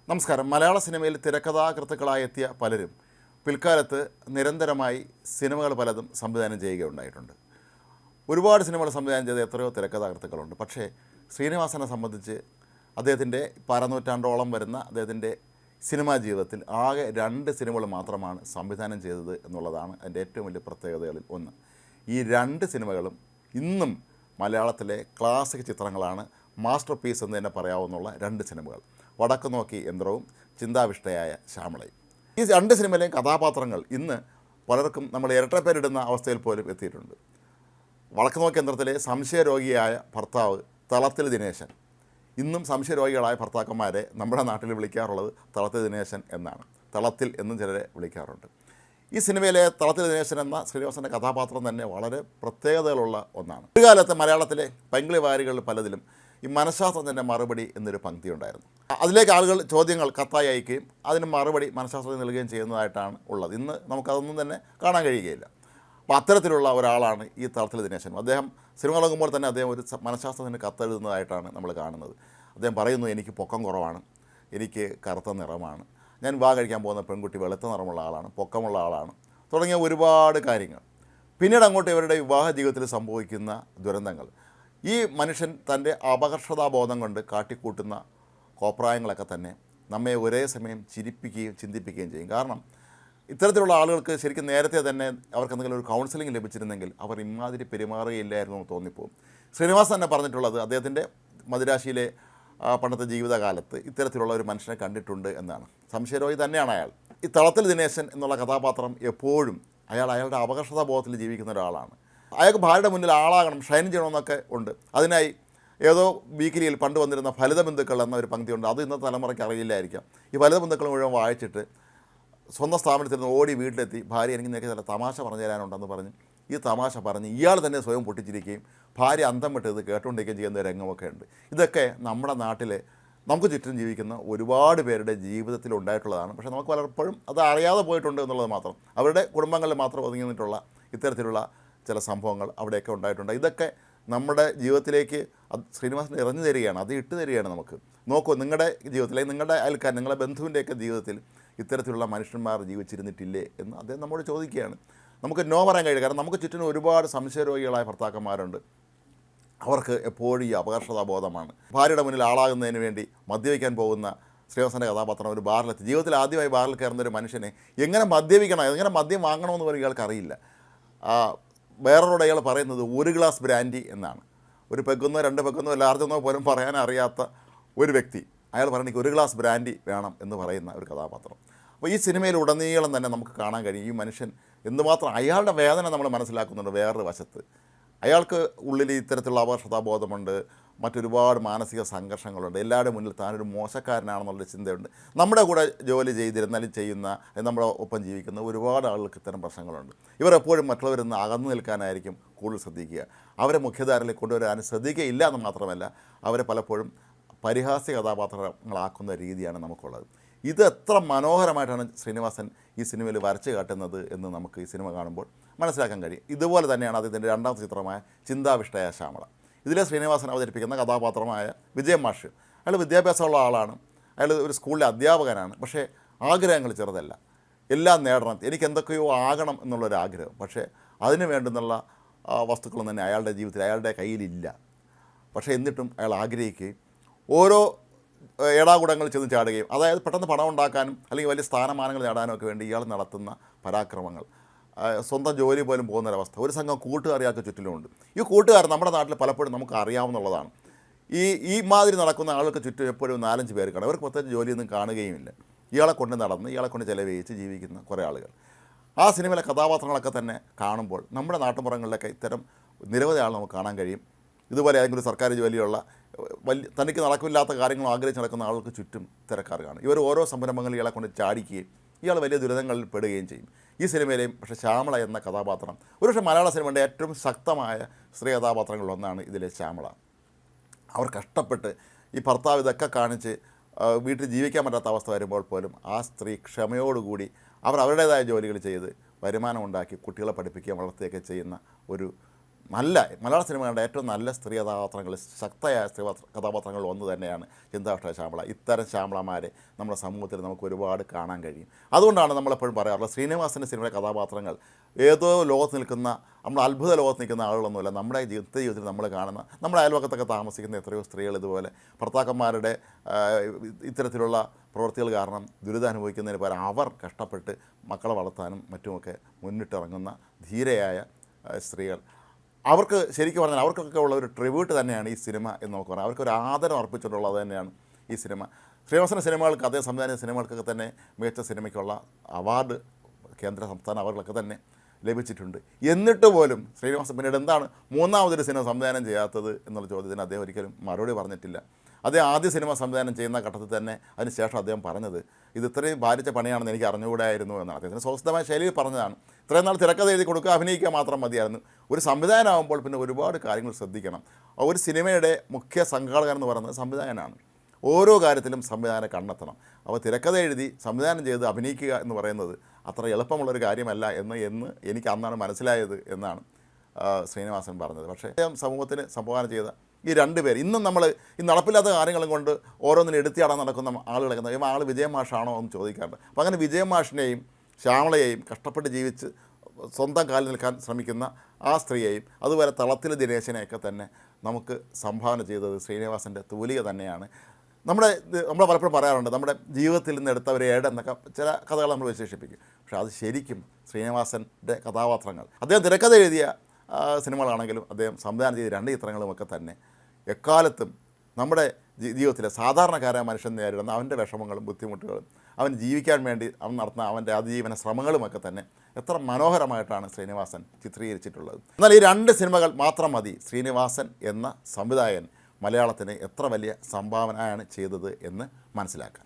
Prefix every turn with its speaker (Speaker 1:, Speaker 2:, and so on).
Speaker 1: നമസ്കാരം. മലയാള സിനിമയിൽ തിരക്കഥാകൃത്തുക്കളായി എത്തിയ പലരും പിൽക്കാലത്ത് നിരന്തരമായി സിനിമകൾ പലതും സംവിധാനം ചെയ്യുകയുണ്ടായിട്ടുണ്ട്. ഒരുപാട് സിനിമകൾ സംവിധാനം ചെയ്ത എത്രയോ തിരക്കഥാകൃത്തുക്കളുണ്ട്. പക്ഷേ ശ്രീനിവാസനെ സംബന്ധിച്ച് അദ്ദേഹത്തിൻ്റെ പരനൂറ്റാണ്ടോളം വരുന്ന അദ്ദേഹത്തിൻ്റെ സിനിമാ ജീവിതത്തിൽ ആകെ 2 സിനിമകൾ മാത്രമാണ് സംവിധാനം ചെയ്തത് എന്നുള്ളതാണ് അതിൻ്റെ ഏറ്റവും വലിയ പ്രത്യേകതകളിൽ ഒന്ന്. ഈ 2 സിനിമകളും ഇന്നും മലയാളത്തിലെ ക്ലാസിക് ചിത്രങ്ങളാണ്. മാസ്റ്റർ പീസ് എന്ന് തന്നെ പറയാവുന്ന 2 സിനിമകൾ, വടക്ക് നോക്കി യന്ത്രവും ചിന്താവിഷ്ടയായ ശ്യാമളയും. ഈ 2 സിനിമയിലെയും കഥാപാത്രങ്ങൾ ഇന്ന് പലർക്കും നമ്മൾ ഇരട്ടപ്പേരിടുന്ന അവസ്ഥയിൽ പോലും എത്തിയിട്ടുണ്ട്. വടക്ക് നോക്കി യന്ത്രത്തിലെ സംശയരോഗിയായ ഭർത്താവ് തളത്തിൽ ദിനേശൻ, ഇന്നും സംശയരോഗികളായ ഭർത്താക്കന്മാരെ നമ്മുടെ നാട്ടിൽ വിളിക്കാറുള്ളത് തളത്തിൽ ദിനേശൻ എന്നാണ്. തളത്തിൽ എന്നും ചിലരെ വിളിക്കാറുണ്ട്. ഈ സിനിമയിലെ തളത്തിൽ ദിനേശൻ എന്ന ശ്രീനിവാസൻ്റെ കഥാപാത്രം തന്നെ വളരെ പ്രത്യേകതകളുള്ള ഒന്നാണ്. ഒരു കാലത്ത് മലയാളത്തിലെ പൈങ്കിളി വാരികളിൽ പലതിലും ഈ മനഃശാസ്ത്രജ്ഞൻ്റെ മറുപടി എന്നൊരു പങ്ക്തി ഉണ്ടായിരുന്നു. അതിലേക്ക് ആളുകൾ ചോദ്യങ്ങൾ കത്തായി അയക്കുകയും അതിന് മറുപടി മനഃശാസ്ത്രജ്ഞൻ നൽകുകയും ചെയ്യുന്നതായിട്ടാണ് ഉള്ളത്. ഇന്ന് നമുക്കതൊന്നും തന്നെ കാണാൻ കഴിയുകയില്ല. അപ്പോൾ അത്തരത്തിലുള്ള ഒരാളാണ് ഈ തളത്തിൽ ദിനേശൻ. അദ്ദേഹം സിനിമ തുടങ്ങുമ്പോൾ തന്നെ അദ്ദേഹം ഒരു മനഃശാസ്ത്രജ്ഞന് കത്തെഴുതുന്നതായിട്ടാണ് നമ്മൾ കാണുന്നത്. അദ്ദേഹം പറയുന്നു, എനിക്ക് പൊക്കം കുറവാണ്, എനിക്ക് കറുത്ത നിറമാണ്, ഞാൻ വിവാഹം കഴിക്കാൻ പോകുന്ന പെൺകുട്ടി വെളുത്ത നിറമുള്ള ആളാണ്, പൊക്കമുള്ള ആളാണ്, തുടങ്ങിയ ഒരുപാട് കാര്യങ്ങൾ. പിന്നീട് അങ്ങോട്ട് ഇവരുടെ വിവാഹ ജീവിതത്തിൽ സംഭവിക്കുന്ന ദുരന്തങ്ങൾ, ഈ മനുഷ്യൻ തൻ്റെ അപകർഷതാബോധം കൊണ്ട് കാട്ടിക്കൂട്ടുന്ന കോപ്രായങ്ങളൊക്കെ തന്നെ നമ്മെ ഒരേ സമയം ചിരിപ്പിക്കുകയും ചിന്തിപ്പിക്കുകയും ചെയ്യും. കാരണം ഇത്തരത്തിലുള്ള ആളുകൾക്ക് ശരിക്കും നേരത്തെ തന്നെ അവർക്ക് എന്തെങ്കിലും ഒരു കൗൺസിലിംഗ് ലഭിച്ചിരുന്നെങ്കിൽ അവർ ഇമാതിരി പെരുമാറുകയില്ലായിരുന്നു എന്ന് തോന്നിപ്പോകും. ശ്രീനിവാസൻ തന്നെ പറഞ്ഞിട്ടുള്ളത് അദ്ദേഹത്തിൻ്റെ മദിരാശിയിലെ പണ്ടത്തെ ജീവിതകാലത്ത് ഇത്തരത്തിലുള്ള ഒരു മനുഷ്യനെ കണ്ടിട്ടുണ്ട് എന്നാണ്. സംശയരോഗി തന്നെയാണ് അയാൾ. ഈ തളത്തിൽ ദിനേശൻ എന്നുള്ള കഥാപാത്രം എപ്പോഴും അയാളുടെ അപകർഷതാബോധത്തിൽ ജീവിക്കുന്ന ഒരാളാണ്. അയാൾക്ക് ഭാര്യയുടെ മുന്നിൽ ആളാകണം, ഷൈൻ ചെയ്യണമെന്നൊക്കെ ഉണ്ട്. അതിനായി ഏതോ വീക്കിലിയിൽ പണ്ട് വന്നിരുന്ന ഫലിത ബന്ധുക്കൾ എന്ന ഒരു പങ്ക്തിയുണ്ട്. അത് ഇന്നത്തെ തലമുറയ്ക്ക് അറിയില്ലായിരിക്കാം. ഈ ഫലിത ബന്ധുക്കൾ മുഴുവൻ വായിച്ചിട്ട് സ്വന്തം സ്ഥാപനത്തിൽ നിന്ന് ഓടി വീട്ടിലെത്തി ഭാര്യ എനിക്ക് നിനക്ക് ചില തമാശ പറഞ്ഞു തരാനുണ്ടെന്ന് പറഞ്ഞ് ഈ തമാശ പറഞ്ഞ് ഇയാൾ തന്നെ സ്വയം പൊട്ടിച്ചിരിക്കുകയും ഭാര്യ അന്തം വിട്ട് ഇത് കേട്ടുകൊണ്ടിരിക്കുകയും ചെയ്യുന്ന രംഗമൊക്കെ ഉണ്ട്. ഇതൊക്കെ നമ്മുടെ നാട്ടിലെ നമുക്ക് ചുറ്റും ജീവിക്കുന്ന ഒരുപാട് പേരുടെ ജീവിതത്തിൽ ഉണ്ടായിട്ടുള്ളതാണ്. പക്ഷേ നമുക്ക് പലപ്പോഴും അത് അറിയാതെ പോയിട്ടുണ്ട് എന്നുള്ളത് മാത്രം. അവരുടെ കുടുംബങ്ങളിൽ മാത്രം ഒതുങ്ങി നിന്നിട്ടുള്ള ഇത്തരത്തിലുള്ള ചില സംഭവങ്ങൾ അവിടെയൊക്കെ ഉണ്ടായിട്ടുണ്ട്. ഇതൊക്കെ നമ്മുടെ ജീവിതത്തിലേക്ക് ശ്രീനിവാസൻ എറിഞ്ഞു തരികയാണ്, അത് ഇട്ട് തരികയാണ് നമുക്ക്. നോക്കൂ, നിങ്ങളുടെ ജീവിതത്തിൽ, നിങ്ങളുടെ അയൽക്കാർ, നിങ്ങളുടെ ബന്ധുവിൻ്റെയൊക്കെ ജീവിതത്തിൽ ഇത്തരത്തിലുള്ള മനുഷ്യന്മാർ ജീവിച്ചിരുന്നിട്ടില്ലേ എന്ന് അദ്ദേഹം നമ്മോട് ചോദിക്കുകയാണ്. നമുക്ക് നോ പറയാൻ കഴിയില്ല. കാരണം നമുക്ക് ചുറ്റിനും ഒരുപാട് സംശയരോഗികളായ ഭർത്താക്കന്മാരുണ്ട്. അവർക്ക് എപ്പോഴും ഈ അപകർഷതാബോധമാണ്. ഭാര്യയുടെ മുന്നിൽ ആളാകുന്നതിന് വേണ്ടി മദ്യപിക്കാൻ പോകുന്ന ശ്രീനിവാസൻ്റെ കഥാപാത്രം ഒരു ബാറിലെത്തി. ജീവിതത്തിൽ ആദ്യമായി ബാറിൽ കയറുന്ന ഒരു മനുഷ്യനെ എങ്ങനെ മദ്യപിക്കണം, എങ്ങനെ മദ്യം വാങ്ങണമെന്ന് പോലും ഇയാൾക്ക് അറിയില്ല. വേറൊരോട് അയാൾ പറയുന്നത് 1 ഗ്ലാസ് ബ്രാൻഡി എന്നാണ്. ഒരു പെഗ്ഗൊന്നോ 2 പെഗ്ഗൊന്നോ ലാർജെന്നോ പോലും പറയാൻ അറിയാത്ത ഒരു വ്യക്തി അയാൾ പറയുന്നത് 1 ഗ്ലാസ് ബ്രാൻഡി വേണം എന്ന് പറയുന്ന ഒരു കഥാപാത്രം. അപ്പോൾ ഈ സിനിമയിൽ ഉടനീളം തന്നെ നമുക്ക് കാണാൻ കഴിയും ഈ മനുഷ്യൻ എന്തുമാത്രം അയാളുടെ വേദന നമ്മൾ മനസ്സിലാക്കുന്നുണ്ട്. വേറൊരു വശത്ത് അയാൾക്ക് ഉള്ളിൽ ഇത്തരത്തിലുള്ള അപകർഷതാബോധമുണ്ട്, മറ്റൊരുപാട് മാനസിക സംഘർഷങ്ങളുണ്ട്. എല്ലാവരുടെ മുന്നിൽ താനൊരു മോശക്കാരനാണെന്നുള്ളൊരു ചിന്തയുണ്ട്. നമ്മുടെ കൂടെ ജോലി ചെയ്തിരുന്നാലും ചെയ്യുന്ന, നമ്മുടെ ഒപ്പം ജീവിക്കുന്ന ഒരുപാട് ആളുകൾക്ക് ഇത്തരം പ്രശ്നങ്ങളുണ്ട്. ഇവർ എപ്പോഴും മറ്റുള്ളവരിൽ നിന്ന് അകന്നു നിൽക്കാനായിരിക്കും കൂടുതൽ ശ്രദ്ധിക്കുക. അവരെ മുഖ്യധാരയിൽ കൊണ്ടുവരാൻ ശ്രദ്ധിക്കുകയില്ല എന്ന് മാത്രമല്ല, അവരെ പലപ്പോഴും പരിഹാസ്യ കഥാപാത്രങ്ങളാക്കുന്ന രീതിയാണ് നമുക്കുള്ളത്. ഇത് എത്ര മനോഹരമായിട്ടാണ് ശ്രീനിവാസൻ ഈ സിനിമയിൽ വരച്ച് കാട്ടുന്നത് എന്ന് നമുക്ക് ഈ സിനിമ കാണുമ്പോൾ മനസ്സിലാക്കാൻ കഴിയും. ഇതുപോലെ തന്നെയാണ് അദ്ദേഹത്തിൻ്റെ 2ാമത്തെ ചിത്രമായ ചിന്താവിഷ്ടയായ ശ്യാമള. ഇതിലെ ശ്രീനിവാസൻ അവതരിപ്പിക്കുന്ന കഥാപാത്രമായ വിജയൻ മാഷ്, അയാൾ വിദ്യാഭ്യാസമുള്ള ആളാണ്, അയാൾ ഒരു സ്കൂളിലെ അധ്യാപകനാണ്. പക്ഷേ ആഗ്രഹങ്ങൾ ചെറുതല്ല, എല്ലാം നേടണം, എനിക്ക് എന്തൊക്കെയോ ആകണം എന്നുള്ളൊരാഗ്രഹം. പക്ഷേ അതിന് വേണ്ടുന്നുള്ള വസ്തുക്കളൊന്നും തന്നെ അയാളുടെ ജീവിതത്തിൽ അയാളുടെ കയ്യിലില്ല. പക്ഷേ എന്നിട്ടും അയാൾ ആഗ്രഹിക്കുകയും ഓരോ ഏടാകുടങ്ങളിൽ ചെന്ന് ചാടുകയും, അതായത് പെട്ടെന്ന് പണം ഉണ്ടാക്കാനും അല്ലെങ്കിൽ വലിയ സ്ഥാനമാനങ്ങൾ നേടാനും ഒക്കെ വേണ്ടി ഇയാൾ നടത്തുന്ന പരാക്രമങ്ങൾ, സ്വന്തം ജോലി പോലും പോകുന്നൊരവസ്ഥ. ഒരു സംഘം കൂട്ടുകാർ ഇയാൾക്ക് ചുറ്റിലുമുണ്ട്. ഈ കൂട്ടുകാർ നമ്മുടെ നാട്ടിൽ പലപ്പോഴും നമുക്ക് അറിയാവുന്നതാണ്. ഈ മാതിരി നടക്കുന്ന ആൾക്ക് ചുറ്റും എപ്പോഴും 4-5 പേർ കാണും. അവർക്ക് പ്രത്യേകിച്ച് ജോലിയൊന്നും കാണുകയുമില്ല. ഇയാളെ കൊണ്ട് നടന്ന് ഇയാളെ കൊണ്ട് ചിലവഴിച്ച് ജീവിക്കുന്ന കുറേ ആളുകൾ. ആ സിനിമയിലെ കഥാപാത്രങ്ങളൊക്കെ തന്നെ കാണുമ്പോൾ നമ്മുടെ നാട്ടുപുറങ്ങളിലൊക്കെ ഇത്തരം നിരവധി ആൾ നമുക്ക് കാണാൻ കഴിയും. ഇതുപോലെ ഏതെങ്കിലും ഒരു സർക്കാർ ജോലിയുള്ള തനിക്ക് നടക്കില്ലാത്ത കാര്യങ്ങൾ ആഗ്രഹിച്ച് നടക്കുന്ന ആൾക്ക് ചുറ്റും തിരക്കാർ കാണും. ഇവർ ഓരോ സംരംഭങ്ങളിൽ ഇയാളെ കൊണ്ട് ചാടിക്കുകയും ഇയാൾ വലിയ ദുരിതങ്ങളിൽ പെടുകയും ചെയ്യും. ഈ സിനിമയിലെയും പക്ഷേ ശ്യാമള എന്ന കഥാപാത്രം ഒരുപക്ഷെ മലയാള സിനിമയുടെ ഏറ്റവും ശക്തമായ സ്ത്രീ കഥാപാത്രങ്ങളിലൊന്നാണ് ഇതിലെ ശ്യാമള. അവർ കഷ്ടപ്പെട്ട് ഈ ഭർത്താവ് ഇതൊക്കെ കാണിച്ച് വീട്ടിൽ ജീവിക്കാൻ പറ്റാത്ത അവസ്ഥ വരുമ്പോൾ പോലും ആ സ്ത്രീ ക്ഷമയോടുകൂടി അവർ അവരുടേതായ ജോലികൾ ചെയ്ത് വരുമാനം ഉണ്ടാക്കി കുട്ടികളെ പഠിപ്പിക്കുകയും വളർത്തുകയൊക്കെ ചെയ്യുന്ന ഒരു മലയാള സിനിമയുടെ ഏറ്റവും നല്ല സ്ത്രീ കഥാപാത്രങ്ങൾ, ശക്തയായ സ്ത്രീ കഥാപാത്രങ്ങളിൽ ഒന്ന് തന്നെയാണ് ചിന്താവിഷ്ട ശ്യാമള. ഇത്തരം ശ്യാമളമാരെ നമ്മുടെ സമൂഹത്തിൽ നമുക്ക് ഒരുപാട് കാണാൻ കഴിയും. അതുകൊണ്ടാണ് നമ്മളെപ്പോഴും പറയാറുള്ളത്, ശ്രീനിവാസൻ്റെ സിനിമയിലെ കഥാപാത്രങ്ങൾ ഏതോ ലോകത്ത് നിൽക്കുന്ന, നമ്മുടെ അത്ഭുത ലോകത്ത് നിൽക്കുന്ന ആളുകളൊന്നുമല്ല. നമ്മുടെ ജീവിതത്തിൽ നമ്മൾ കാണുന്ന, നമ്മുടെ അയൽവക്കത്തൊക്കെ താമസിക്കുന്ന എത്രയോ സ്ത്രീകൾ ഇതുപോലെ ഭർത്താക്കന്മാരുടെ ഇത്തരത്തിലുള്ള പ്രവൃത്തികൾ കാരണം ദുരിതം അനുഭവിക്കുന്നതിന് പകരം അവർ കഷ്ടപ്പെട്ട് മക്കളെ വളർത്താനും മറ്റുമൊക്കെ മുന്നിട്ടിറങ്ങുന്ന ധീരയായ സ്ത്രീകൾ. അവർക്ക് ശരിക്കും പറഞ്ഞാൽ അവർക്കൊക്കെ ഉള്ള ഒരു ട്രിബ്യൂട്ട് തന്നെയാണ് ഈ സിനിമ എന്ന് നമുക്ക് പറയാം. അവർക്കൊരു ആദരം അർപ്പിച്ചിട്ടുള്ളത് തന്നെയാണ് ഈ സിനിമ. ശ്രീനിവാസൻ്റെ സിനിമകൾക്ക്, അതേ സംവിധാന സിനിമകൾക്കൊക്കെ തന്നെ മികച്ച സിനിമയ്ക്കുള്ള അവാർഡ് കേന്ദ്ര സംസ്ഥാന അവാർഡുകളൊക്കെ തന്നെ ലഭിച്ചിട്ടുണ്ട്. എന്നിട്ട് പോലും ശ്രീനിവാസൻ പിന്നീട് എന്താണ് മൂന്നാമതൊരു സിനിമ സംവിധാനം ചെയ്യാത്തത് എന്നുള്ള ചോദ്യത്തിന് അദ്ദേഹം ഒരിക്കലും മറുപടി പറഞ്ഞിട്ടില്ല. അദ്ദേഹം ആദ്യ സിനിമ സംവിധാനം ചെയ്യുന്ന ഘട്ടത്തിൽ തന്നെ അതിന് ശേഷം അദ്ദേഹം പറഞ്ഞത്, ഇത് ഇത്രയും ഭാരിച്ച പണിയാണെന്ന് എനിക്ക് അറിഞ്ഞുകൂടായിരുന്നു എന്നാണ്. അദ്ദേഹത്തിന് സ്വസ്ഥമായ ശൈലിയിൽ പറഞ്ഞതാണ്. ഇത്രയും നാൾ തിരക്കഥ എഴുതി കൊടുക്കുക, അഭിനയിക്കുക മാത്രം മതിയായിരുന്നു. ഒരു സംവിധാനമാകുമ്പോൾ പിന്നെ ഒരുപാട് കാര്യങ്ങൾ ശ്രദ്ധിക്കണം. ഒരു സിനിമയുടെ മുഖ്യ സംഘാടകൻ എന്ന് പറയുന്നത് സംവിധായകനാണ്. ഓരോ കാര്യത്തിലും സംവിധാനം കണ്ടെത്തണം. അപ്പോൾ തിരക്കഥ എഴുതി സംവിധാനം ചെയ്ത് അഭിനയിക്കുക എന്ന് പറയുന്നത് അത്ര എളുപ്പമുള്ളൊരു കാര്യമല്ല എന്ന് എനിക്ക് അന്നാണ് മനസ്സിലായത് എന്നാണ് ശ്രീനിവാസൻ പറഞ്ഞത്. പക്ഷേ സമൂഹത്തിന് സംഭാവന ചെയ്ത ഈ രണ്ട് പേർ ഇന്നും നമ്മൾ ഈ നടപ്പില്ലാത്ത കാര്യങ്ങളും കൊണ്ട് ഓരോന്നിനും എടുത്തിയാടാൻ നടക്കുന്ന ആളുകളൊക്കെ ആൾ വിജയ മാഷാണോ എന്ന് ചോദിക്കാറുണ്ട്. അപ്പോൾ അങ്ങനെ വിജയ മാഷിനെയും ശ്യാമളയെയും കഷ്ടപ്പെട്ട് ജീവിച്ച് സ്വന്തം കാലിൽ നിൽക്കാൻ ശ്രമിക്കുന്ന ആ സ്ത്രീയെയും അതുപോലെ തളത്തിൽ ദിനേശനെയൊക്കെ തന്നെ നമുക്ക് സംഭാവന ചെയ്തത് ശ്രീനിവാസൻ്റെ തൂലിക തന്നെയാണ്. നമ്മൾ പലപ്പോഴും പറയാറുണ്ട്, നമ്മുടെ ജീവിതത്തിൽ നിന്ന് എടുത്ത ഒരു എന്നൊക്കെ ചില കഥകൾ നമ്മൾ വിശേഷിപ്പിക്കും. പക്ഷേ അത് ശരിക്കും ശ്രീനിവാസൻ്റെ കഥാപാത്രങ്ങൾ, അദ്ദേഹം തിരക്കഥ എഴുതിയ സിനിമകളാണെങ്കിലും അദ്ദേഹം സംവിധാനം ചെയ്ത രണ്ട് ചിത്രങ്ങളുമൊക്കെ തന്നെ എക്കാലത്തും നമ്മുടെ ജീവിതത്തിലെ സാധാരണക്കാരായ മനുഷ്യൻ നേരിടുന്ന അവൻ്റെ വിഷമങ്ങളും ബുദ്ധിമുട്ടുകളും അവൻ ജീവിക്കാൻ വേണ്ടി അവൻ നടത്തുന്ന അവൻ്റെ അതിജീവന ശ്രമങ്ങളുമൊക്കെ തന്നെ എത്ര മനോഹരമായിട്ടാണ് ശ്രീനിവാസൻ ചിത്രീകരിച്ചിട്ടുള്ളത്. എന്നാൽ ഈ രണ്ട് സിനിമകൾ മാത്രം മതി ശ്രീനിവാസൻ എന്ന സംവിധായകൻ മലയാളത്തിന് എത്ര വലിയ സംഭാവനയാണ് ചെയ്തത് എന്ന് മനസ്സിലാക്കാൻ.